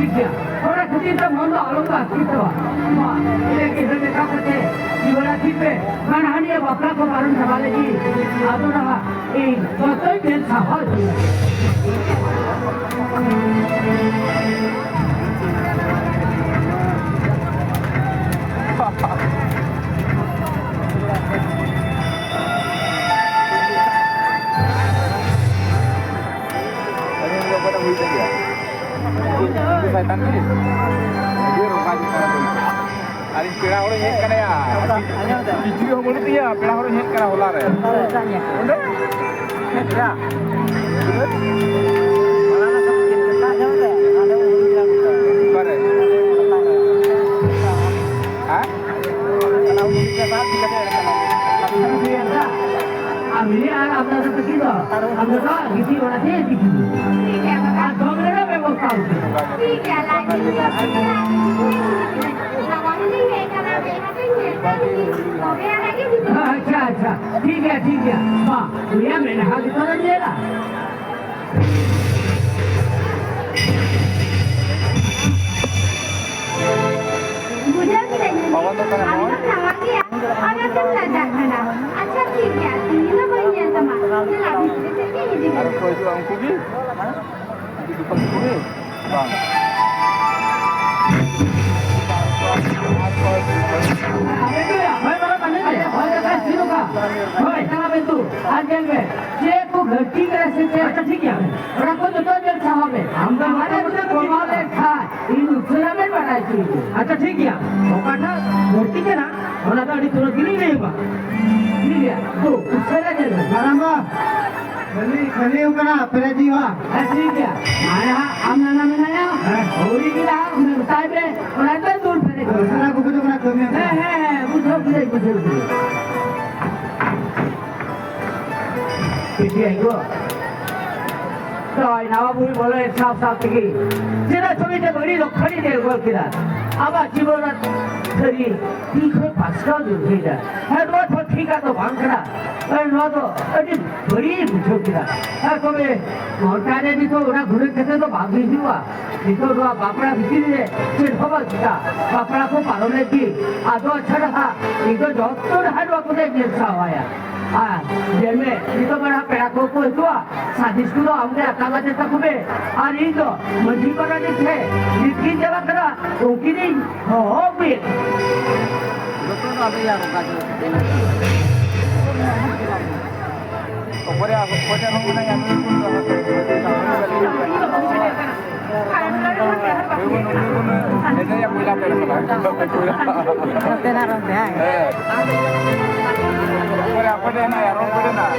ठीक है थोड़ा खुदी तो मन आलो का कितो मां ये के से का करते जीवना ठीपे मन हानि बापला को कारण सवाले जी आदो ना ए तो बेल साहब Setan ni, dia rumah di sana. Hari pera orang hek kena ya. Biji orang mulut dia, pera orang hek kena holar ya. Betul? Ya. Mana nak kita tak jauh deh. Ada orang bilang betul. Betul. Hah? Kalau orang bilang kita tak ada. Ambil anak apa seperti itu, ambil kau gigi orang sih gigi. Ah, kau mana nak bawa kau? ठीक है light अच्छा ठीक है माँ भैया मैंने हाथ तो नहीं लेला मुझे भी नहीं अगर तुम ना जाना अच्छा ठीक है तीनों महीने तमाम चला भी चलिए Ada kau jual angku ni? Di depan sini. Bang. अबे तो यार भाई बड़ा बने थे और क्या चीज़ का भाई चला बेतु आज जेल में ये को घटी करे से अच्छा ठीक है और आपको तो जेल साहब है हम तो हमारे मुझे कमाल था इन दूसरा में बढ़ाई थी अच्छा ठीक है वो काटा घटी के ना होना तो अभी तुरंत गिरी नहीं हुआ ठीक है तो उससे लगे बराबर खली उकना परे जीवा ठीक है आया हम ना बनाया होरी गिरा हमने बताए बे और आता दूर पड़े सारा को कुछ ना कमी है बुझो किसी आएगो तो नावा बुरी बोले साफ तकी जेना छवि ते बड़ी लखड़ी दे गोल किरा अब जीवन खरी ठीक है पासका दूर ही जा है तो ठीक है तो भांगड़ा और न तो अरे बड़ी बुझो किरा है तो बे मोटाने भी तो उना घुरे खेते तो भाग ही हुआ निको तो बापड़ा बिकी दे फिर खबर किया बापड़ा को पालोने की आदो अच्छा रहा निको जॉब तो हर वक्त दे जैसा हुआ जेल में निको बड़ा पेड़ा को हुआ साजिश को हमने अकाला देता कुबे और ये तो मंजी पर निकले निकी जगह करा उनकी नहीं हो भी Betul tak ada yang orang kata. Kepada aku, kepada orang mana yang Ada yang bilang kepada apa dia nak? Orang pada nak, orang pada nak.